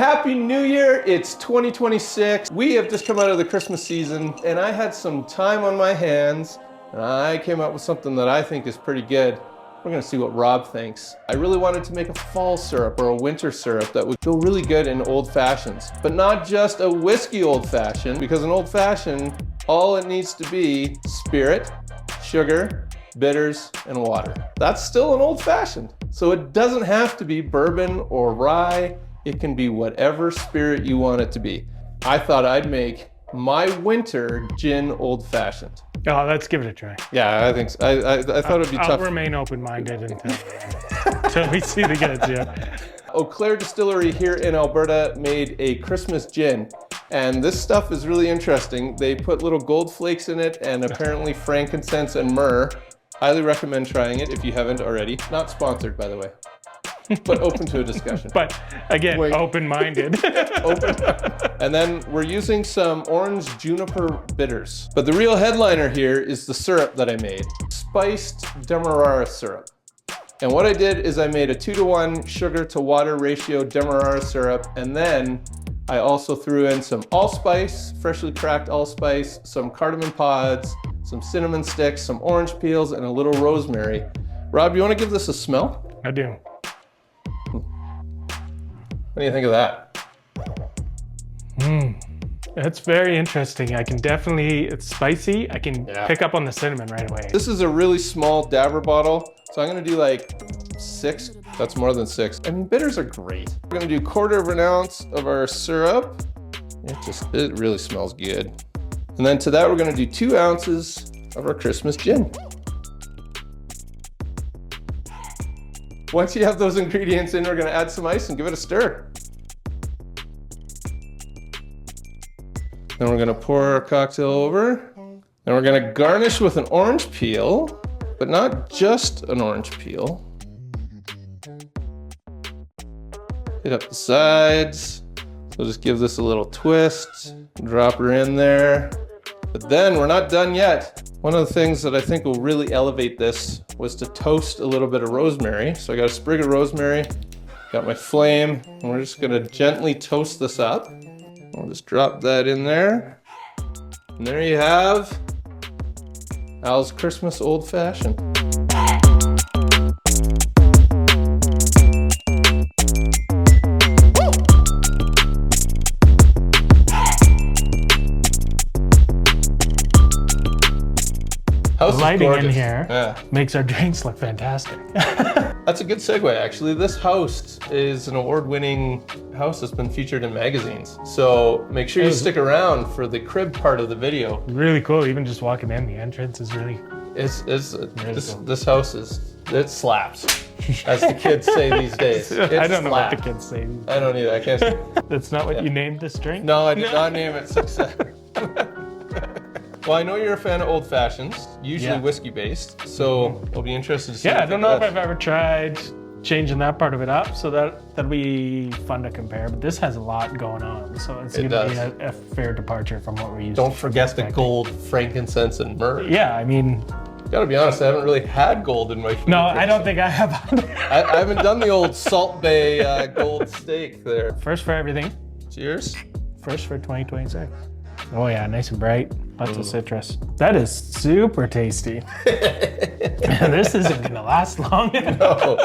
Happy New Year. It's 2026. We have just come out of the Christmas season and I had some time on my hands and I came up with something that I think is pretty good. We're gonna see what Rob thinks. I really wanted to make a fall syrup or a winter syrup that would go really good in old fashions, but not just a whiskey old fashioned, because an old fashioned, all it needs to be spirit, sugar, bitters, and water. That's still an old fashioned. So it doesn't have to be bourbon or rye. It can be whatever spirit you want it to be. I thought I'd make my winter gin old fashioned. Oh, let's give it a try. Yeah, I think so. I thought it'd be tough. I'll remain open-minded until we see the goods, yeah. Eau Claire Distillery here in Alberta made a Christmas gin. And this stuff is really interesting. They put little gold flakes in it and apparently frankincense and myrrh. Highly recommend trying it if you haven't already. Not sponsored, by the way, but open to a discussion. But again, open-minded. Open. And then we're using some orange juniper bitters. But the real headliner here is the syrup that I made. Spiced Demerara syrup. And what I did is I made a 2-to-1 sugar to water ratio Demerara syrup, and then I also threw in some allspice, freshly cracked allspice, some cardamom pods, some cinnamon sticks, some orange peels, and a little rosemary. Rob, you want to give this a smell? I do. What do you think of that? That's very interesting. I can definitely, it's spicy. I can pick up on the cinnamon right away. This is a really small dabber bottle, so I'm gonna do like 6. That's more than 6. I mean, bitters are great. We're gonna do 1/4 ounce of our syrup. It really smells good. And then to that, we're gonna do 2 ounces of our Christmas gin. Once you have those ingredients in, we're gonna add some ice and give it a stir. Then we're gonna pour our cocktail over. Then we're gonna garnish with an orange peel, but not just an orange peel. Hit up the sides. So just give this a little twist, drop her in there. But then we're not done yet. One of the things that I think will really elevate this was to toast a little bit of rosemary. So I got a sprig of rosemary, got my flame, and we're just gonna gently toast this up. I'll just drop that in there. And there you have Al's Christmas Old Fashioned. The lighting in here makes our drinks look fantastic. That's a good segue, actually. This house is an award-winning house that's been featured in magazines. So make sure you stick around for the crib part of the video. Really cool. Even just walking in, the entrance is really... This house it slaps, as the kids say these days. I don't know what the kids say. I don't either. I can't. That's not what you named this drink? No, I did not name it Success. Well, I know you're a fan of old fashions, usually whiskey based, so I'll be interested to see. Yeah, I don't know if I've ever tried changing that part of it up, so that'll be fun to compare. But this has a lot going on, so it's going to be a fair departure from what we're used to. Don't forget the gold, frankincense, and myrrh. Yeah, I mean, gotta be honest, I haven't really had gold in my food. No, I don't think I have. I haven't done the old Salt Bay gold steak there. First for everything. Cheers. First for 2026. Oh yeah, nice and bright. Lots of citrus. That is super tasty. This isn't gonna last long. No.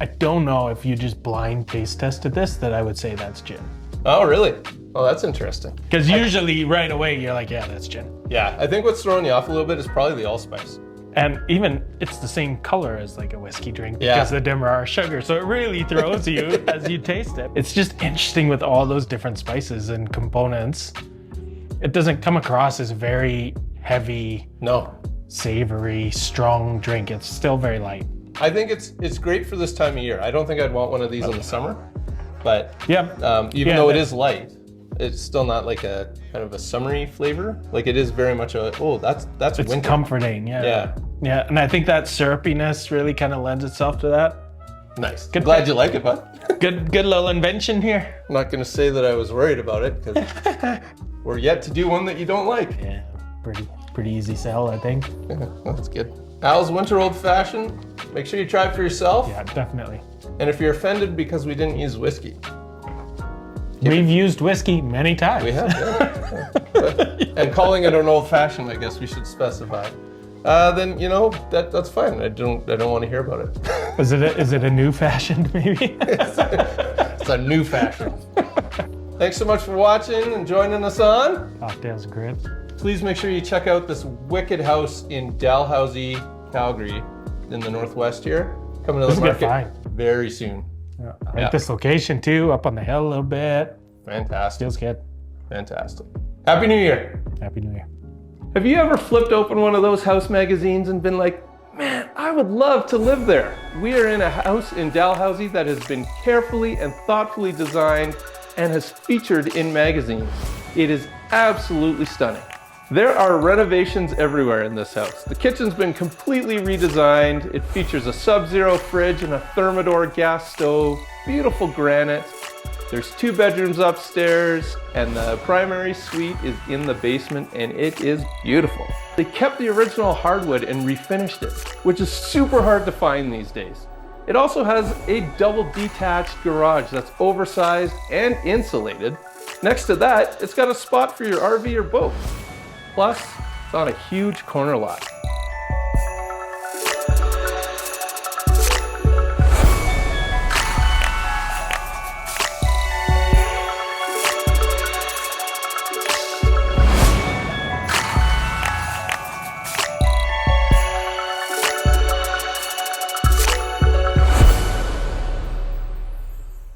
I don't know if you just blind taste tested this, that I would say that's gin. Oh, really? Oh, that's interesting. Because usually right away you're like, yeah, that's gin. Yeah, I think what's throwing you off a little bit is probably the allspice. And even it's the same color as like a whiskey drink because of the Demerara sugar. So it really throws you as you taste it. It's just interesting with all those different spices and components. It doesn't come across as very heavy, savory, strong drink. It's still very light. I think it's great for this time of year. I don't think I'd want one of these in the summer, but even though it is light, it's still not like a kind of a summery flavor. Like it is very much a, that's it's winter. Comforting, yeah, and I think that syrupiness really kind of lends itself to that. Nice. Glad you like it, bud. Good little invention here. I'm not gonna say that I was worried about it because we're yet to do one that you don't like. Yeah, pretty easy sell, I think. Yeah, that's good. Al's Winter Old Fashioned. Make sure you try it for yourself. Yeah, definitely. And if you're offended because we didn't use whiskey, We've used whiskey many times. We have, yeah. And calling it an old fashioned, I guess we should specify. Then that's fine. I don't want to hear about it. Is it a new fashioned maybe? It's a new fashion. Thanks so much for watching and joining us on Cocktails and Cribs. Please make sure you check out this wicked house in Dalhousie, Calgary, in the northwest here. Coming to the market very soon. Yeah. I like this location too, up on the hill a little bit. Fantastic. Feels good. Fantastic. Happy New Year. Happy New Year. Have you ever flipped open one of those house magazines and been like, man, I would love to live there? We are in a house in Dalhousie that has been carefully and thoughtfully designed and has featured in magazines. It is absolutely stunning. There are renovations everywhere in this house. The kitchen's been completely redesigned. It features a Sub-Zero fridge and a Thermidor gas stove, beautiful granite. There's 2 bedrooms upstairs, and the primary suite is in the basement, and it is beautiful. They kept the original hardwood and refinished it, which is super hard to find these days. It also has a double detached garage that's oversized and insulated. Next to that, it's got a spot for your RV or boat. Plus, it's on a huge corner lot.